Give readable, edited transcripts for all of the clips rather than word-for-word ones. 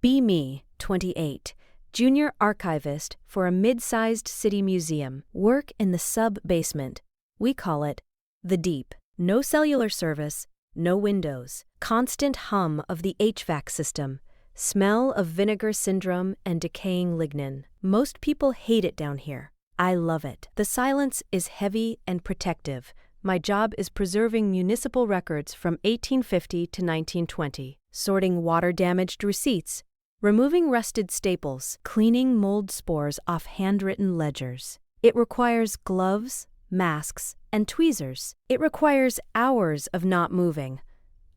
Be me, 28, junior archivist for a mid-sized city museum. Work in the sub-basement. We call it the Deep. No cellular service, no windows. Constant hum of the HVAC system. Smell of vinegar syndrome and decaying lignin. Most people hate it down here. I love it. The silence is heavy and protective. My job is preserving municipal records from 1850 to 1920, sorting water-damaged receipts, removing rusted staples, cleaning mold spores off handwritten ledgers. It requires gloves, masks, and tweezers. It requires hours of not moving.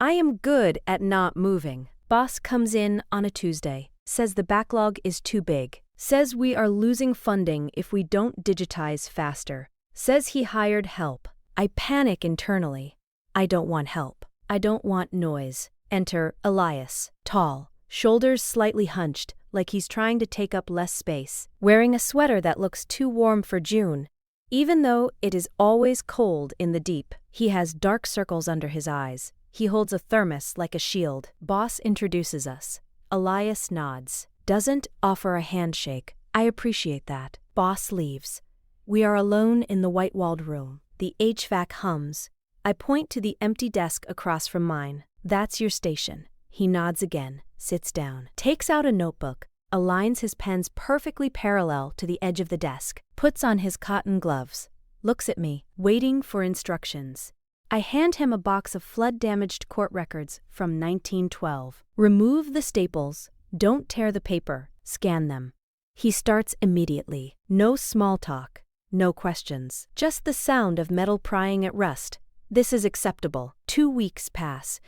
I am good at not moving. Boss comes in on a Tuesday, says the backlog is too big, says we are losing funding if we don't digitize faster, says he hired help. I panic internally. I don't want help. I don't want noise. Enter Elias, tall, shoulders slightly hunched, like he's trying to take up less space, wearing a sweater that looks too warm for June. Even though it is always cold in the Deep, he has dark circles under his eyes. He holds a thermos like a shield. Boss introduces us. Elias nods. Doesn't offer a handshake. I appreciate that. Boss leaves. We are alone in the white-walled room. The HVAC hums. I point to the empty desk across from mine. That's your station. He nods again, sits down, takes out a notebook, aligns his pens perfectly parallel to the edge of the desk, puts on his cotton gloves, looks at me, waiting for instructions. I hand him a box of flood-damaged court records from 1912. Remove the staples, don't tear the paper, scan them. He starts immediately. No small talk, no questions, just the sound of metal prying at rust. This is acceptable. 2 weeks pass.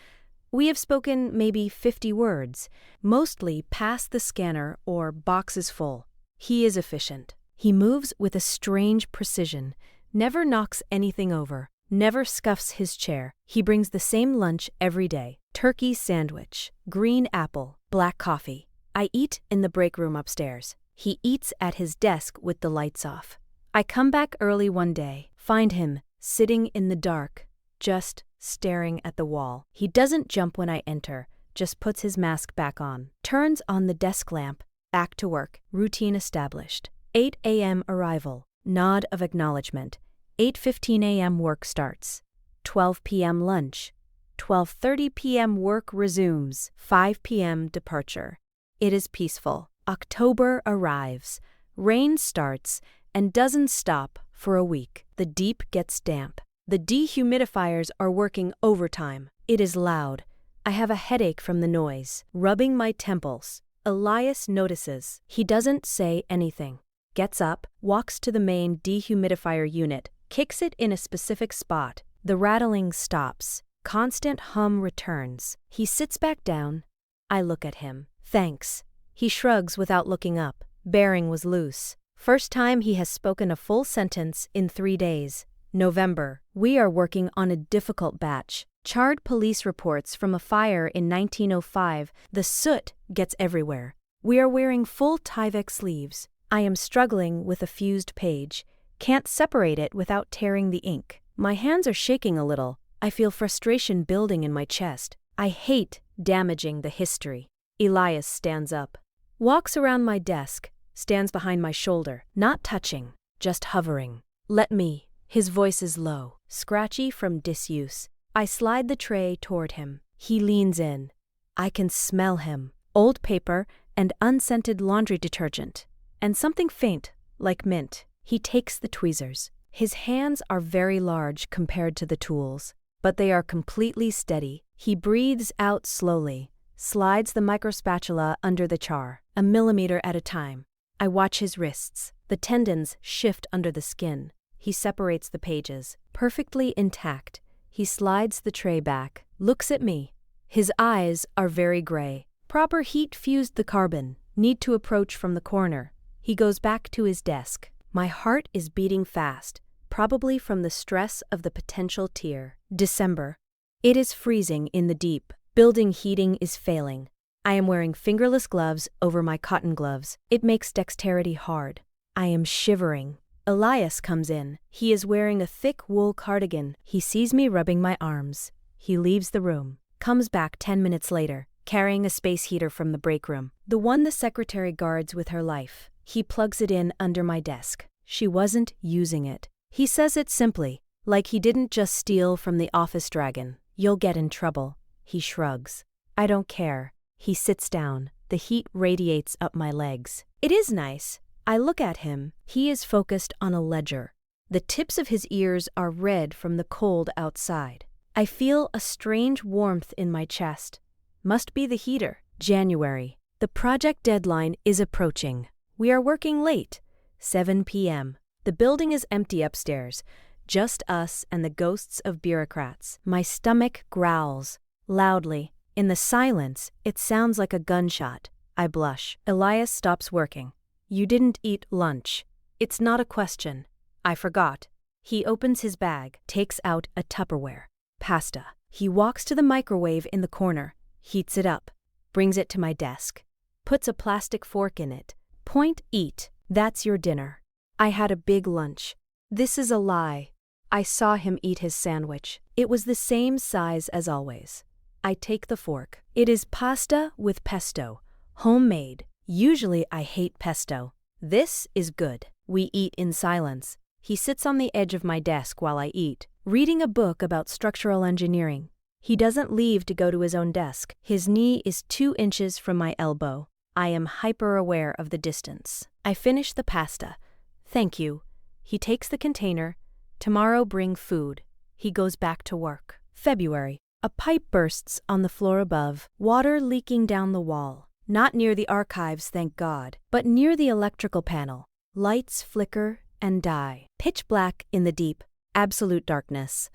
We have spoken maybe 50 words, mostly past the scanner or boxes full. He is efficient. He moves with a strange precision, never knocks anything over, never scuffs his chair. He brings the same lunch every day. Turkey sandwich, green apple, black coffee. I eat in the break room upstairs. He eats at his desk with the lights off. I come back early one day, find him sitting in the dark, just staring at the wall. He doesn't jump when I enter, just puts his mask back on, turns on the desk lamp, back to work, routine established. 8 a.m. arrival, nod of acknowledgement. 8:15 a.m. work starts. 12 p.m. lunch. 12:30 p.m. work resumes. 5 p.m. departure. It is peaceful. October arrives. Rain starts and doesn't stop for a week. The Deep gets damp. The dehumidifiers are working overtime. It is loud. I have a headache from the noise. Rubbing my temples. Elias notices. He doesn't say anything. Gets up, walks to the main dehumidifier unit, kicks it in a specific spot. The rattling stops. Constant hum returns. He sits back down. I look at him. Thanks. He shrugs without looking up. Bearing was loose. First time he has spoken a full sentence in 3 days. November. We are working on a difficult batch. Charred police reports from a fire in 1905. The soot gets everywhere. We are wearing full Tyvek sleeves. I am struggling with a fused page. Can't separate it without tearing the ink. My hands are shaking a little. I feel frustration building in my chest. I hate damaging the history. Elias stands up. Walks around my desk. Stands behind my shoulder. Not touching. Just hovering. Let me. His voice is low. Scratchy from disuse. I slide the tray toward him. He leans in. I can smell him. Old paper and unscented laundry detergent. And something faint, like mint. He takes the tweezers. His hands are very large compared to the tools, but they are completely steady. He breathes out slowly, slides the microspatula under the char, 1 millimeter at a time. I watch his wrists. The tendons shift under the skin. He separates the pages. Perfectly intact. He slides the tray back, looks at me. His eyes are very gray. Proper heat fused the carbon. Need to approach from the corner. He goes back to his desk. My heart is beating fast, probably from the stress of the potential tear. December. It is freezing in the Deep. Building heating is failing. I am wearing fingerless gloves over my cotton gloves. It makes dexterity hard. I am shivering. Elias comes in. He is wearing a thick wool cardigan. He sees me rubbing my arms. He leaves the room. Comes back 10 minutes later. carrying a space heater from the break room. The one the secretary guards with her life. He plugs it in under my desk. She wasn't using it. He says it simply, like he didn't just steal from the office dragon. You'll get in trouble. He shrugs. I don't care. He sits down. The heat radiates up my legs. It is nice. I look at him. He is focused on a ledger. The tips of his ears are red from the cold outside. I feel a strange warmth in my chest. Must be the heater. January. The project deadline is approaching. We are working late. 7 p.m. The building is empty upstairs. Just us and the ghosts of bureaucrats. My stomach growls. Loudly. In the silence, it sounds like a gunshot. I blush. Elias stops working. You didn't eat lunch. It's not a question. I forgot. He opens his bag, takes out a Tupperware. Pasta. He walks to the microwave in the corner, heats it up, brings it to my desk, puts a plastic fork in it. Point, eat. That's your dinner. I had a big lunch. This is a lie. I saw him eat his sandwich. It was the same size as always. I take the fork. It is pasta with pesto. Homemade. Usually I hate pesto. This is good. We eat in silence. He sits on the edge of my desk while I eat, reading a book about structural engineering. He doesn't leave to go to his own desk. His knee is 2 inches from my elbow. I am hyper-aware of the distance. I finish the pasta. Thank you. He takes the container. Tomorrow bring food. He goes back to work. February. A pipe bursts on the floor above, water leaking down the wall. Not near the archives, thank God, but near the electrical panel. Lights flicker and die. Pitch black in the deep, absolute darkness.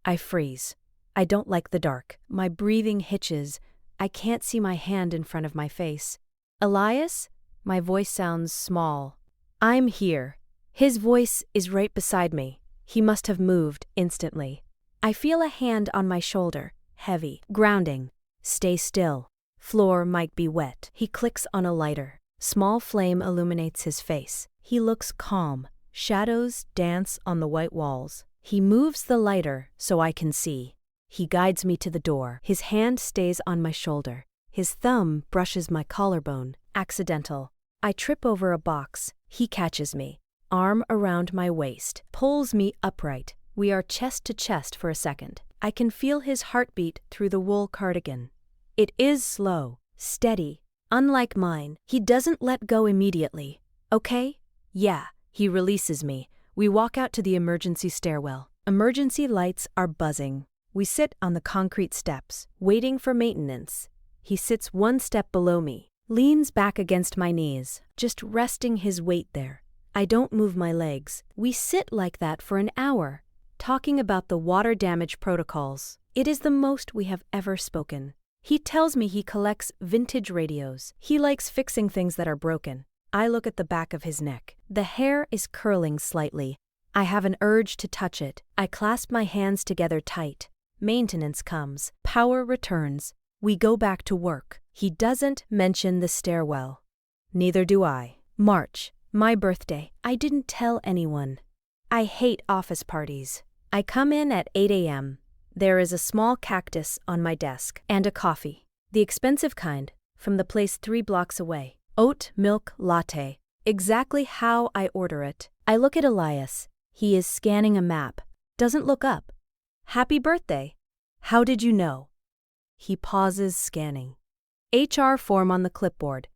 I freeze. I don't like the dark. My breathing hitches. I can't see my hand in front of my face. Elias? My voice sounds small. I'm here. His voice is right beside me. He must have moved instantly. I feel a hand on my shoulder, heavy, grounding. Stay still. Floor might be wet. He clicks on a lighter. Small flame illuminates his face. He looks calm. Shadows dance on the white walls. He moves the lighter so I can see. He guides me to the door. His hand stays on my shoulder. His thumb brushes my collarbone. Accidental. I trip over a box. He catches me. Arm around my waist. Pulls me upright. We are chest to chest for a second. I can feel his heartbeat through the wool cardigan. It is slow, steady. Unlike mine, he doesn't let go immediately. Okay? Yeah. He releases me. We walk out to the emergency stairwell. Emergency lights are buzzing. We sit on the concrete steps, waiting for maintenance. He sits 1 step below me, leans back against my knees, just resting his weight there. I don't move my legs. We sit like that for an hour, talking about the water damage protocols. It is the most we have ever spoken. He tells me he collects vintage radios. He likes fixing things that are broken. I look at the back of his neck. The hair is curling slightly. I have an urge to touch it. I clasp my hands together tight. Maintenance comes. Power returns. We go back to work. He doesn't mention the stairwell. Neither do I. March. My birthday. I didn't tell anyone. I hate office parties. I come in at 8 a.m. There is a small cactus on my desk and a coffee. The expensive kind, from the place 3 blocks away. Oat milk latte. Exactly how I order it. I look at Elias. He is scanning a map. Doesn't look up. Happy birthday. How did you know? He pauses scanning. HR form on the clipboard.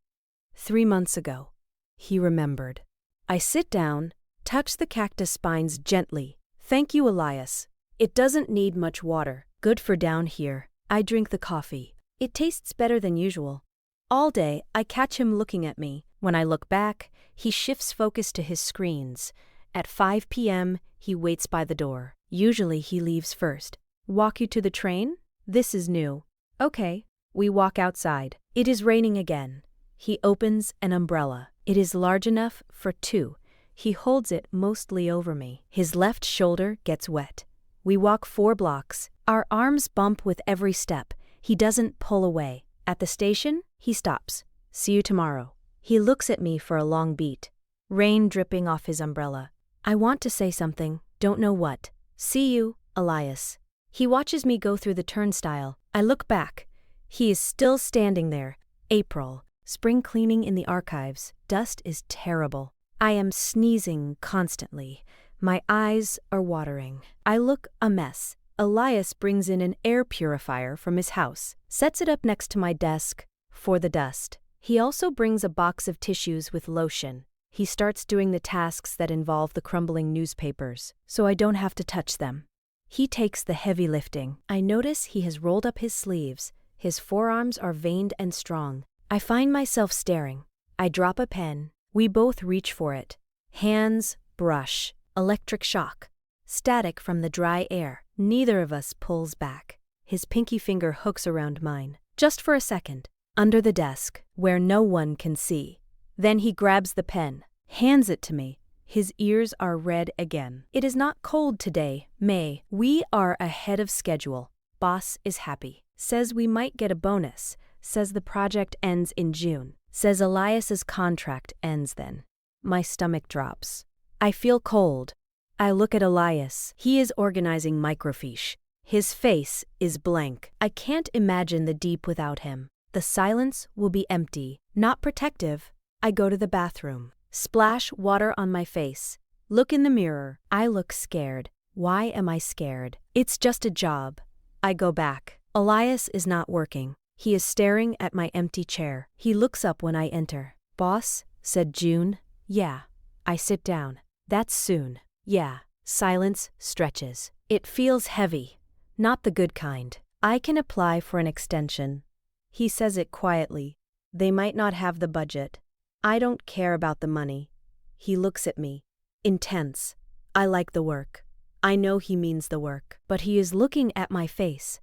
3 months ago. He remembered. I sit down, touch the cactus spines gently. Thank you, Elias. It doesn't need much water. Good for down here. I drink the coffee. It tastes better than usual. All day, I catch him looking at me. When I look back, he shifts focus to his screens. At 5 p.m., he waits by the door. Usually he leaves first. Walk you to the train? This is new. Okay. We walk outside. It is raining again. He opens an umbrella. It is large enough for 2. He holds it mostly over me. His left shoulder gets wet. We walk 4 blocks. Our arms bump with every step. He doesn't pull away. At the station, he stops. See you tomorrow. He looks at me for a long beat. Rain dripping off his umbrella. I want to say something, don't know what. See you, Elias. He watches me go through the turnstile. I look back. He is still standing there. April. Spring cleaning in the archives. Dust is terrible. I am sneezing constantly. My eyes are watering. I look a mess. Elias brings in an air purifier from his house, sets it up next to my desk for the dust. He also brings a box of tissues with lotion. He starts doing the tasks that involve the crumbling newspapers, so I don't have to touch them. He takes the heavy lifting. I notice he has rolled up his sleeves. His forearms are veined and strong. I find myself staring. I drop a pen. We both reach for it. Hands brush. Electric shock. Static from the dry air. Neither of us pulls back. His pinky finger hooks around mine. Just for a second. Under the desk, where no one can see. Then he grabs the pen. Hands it to me. His ears are red again. It is not cold today, May. We are ahead of schedule. Boss is happy. Says we might get a bonus. Says the project ends in June. Says Elias's contract ends then. My stomach drops. I feel cold. I look at Elias. He is organizing microfiche. His face is blank. I can't imagine the deep without him. The silence will be empty, not protective. I go to the bathroom. Splash water on my face. Look in the mirror. I look scared. Why am I scared? It's just a job. I go back. Elias is not working. He is staring at my empty chair. He looks up when I enter. Boss, said June. Yeah. I sit down. That's soon. Yeah. Silence stretches. It feels heavy. Not the good kind. I can apply for an extension. He says it quietly. They might not have the budget. I don't care about the money. He looks at me. Intense. I like the work. I know he means the work. But he is looking at my face.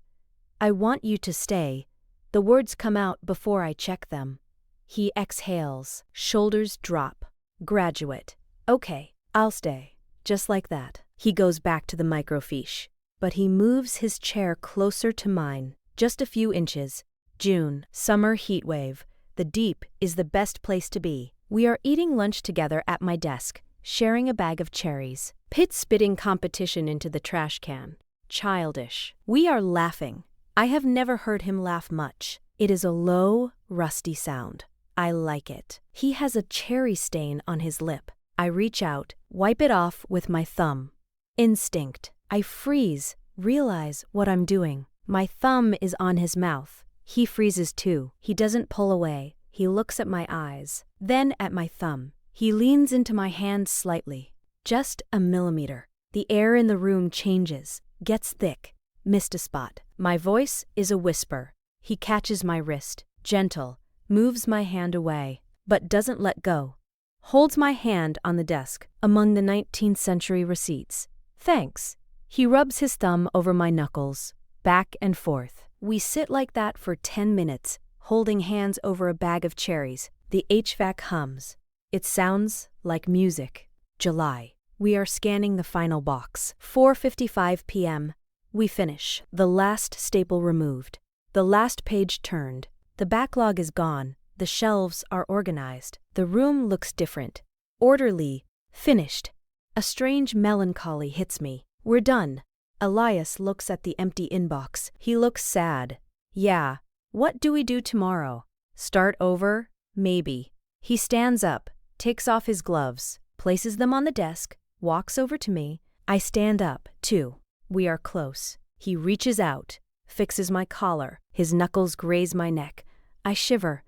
I want you to stay. The words come out before I check them. He exhales. Shoulders drop. Graduate. Okay, I'll stay. Just like that. He goes back to the microfiche. But he moves his chair closer to mine. Just a few inches. June. Summer heat wave. The deep is the best place to be. We are eating lunch together at my desk, sharing a bag of cherries. Pitt spitting competition into the trash can. Childish. We are laughing. I have never heard him laugh much. It is a low, rusty sound. I like it. He has a cherry stain on his lip. I reach out, wipe it off with my thumb. Instinct. I freeze, realize what I'm doing. My thumb is on his mouth. He freezes too. He doesn't pull away. He looks at my eyes, then at my thumb. He leans into my hand slightly. Just a millimeter. The air in the room changes, gets thick. Missed a spot. My voice is a whisper. He catches my wrist, gentle, moves my hand away, but doesn't let go. Holds my hand on the desk, among the 19th century receipts. Thanks. He rubs his thumb over my knuckles, back and forth. We sit like that for 10 minutes, holding hands over a bag of cherries. The HVAC hums. It sounds like music. July. We are scanning the final box. 4:55 p.m. We finish. The last staple removed. The last page turned. The backlog is gone. The shelves are organized. The room looks different. Orderly. Finished. A strange melancholy hits me. We're done. Elias looks at the empty inbox. He looks sad. Yeah. What do we do tomorrow? Start over? Maybe. He stands up, takes off his gloves, places them on the desk, walks over to me. I stand up, too. We are close. He reaches out, fixes my collar. His knuckles graze my neck. I shiver.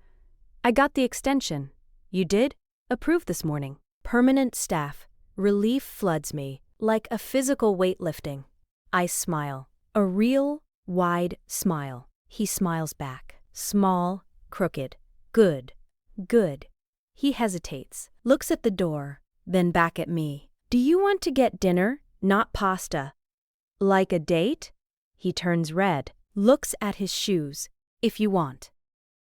I got the extension. You did? Approved this morning. Permanent staff. Relief floods me, like a physical weightlifting. I smile. A real, wide smile. He smiles back. Small, crooked. Good. Good. He hesitates, looks at the door, then back at me. Do you want to get dinner, not pasta? Like a date? He turns red, looks at his shoes. If you want.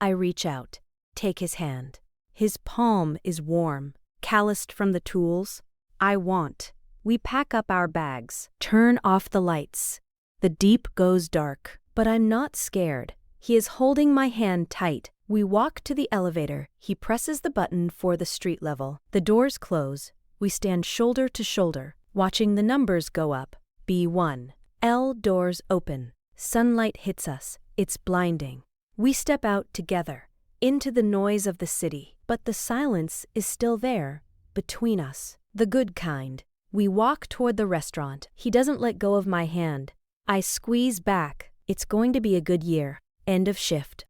I reach out, take his hand. His palm is warm, calloused from the tools. I want. We pack up our bags, turn off the lights. The deep goes dark, but I'm not scared. He is holding my hand tight. We walk to the elevator. He presses the button for the street level. The doors close. We stand shoulder to shoulder, watching the numbers go up. B1. L doors open. Sunlight hits us. It's blinding. We step out together, into the noise of the city, but the silence is still there, between us. The good kind. We walk toward the restaurant. He doesn't let go of my hand. I squeeze back. It's going to be a good year. End of shift.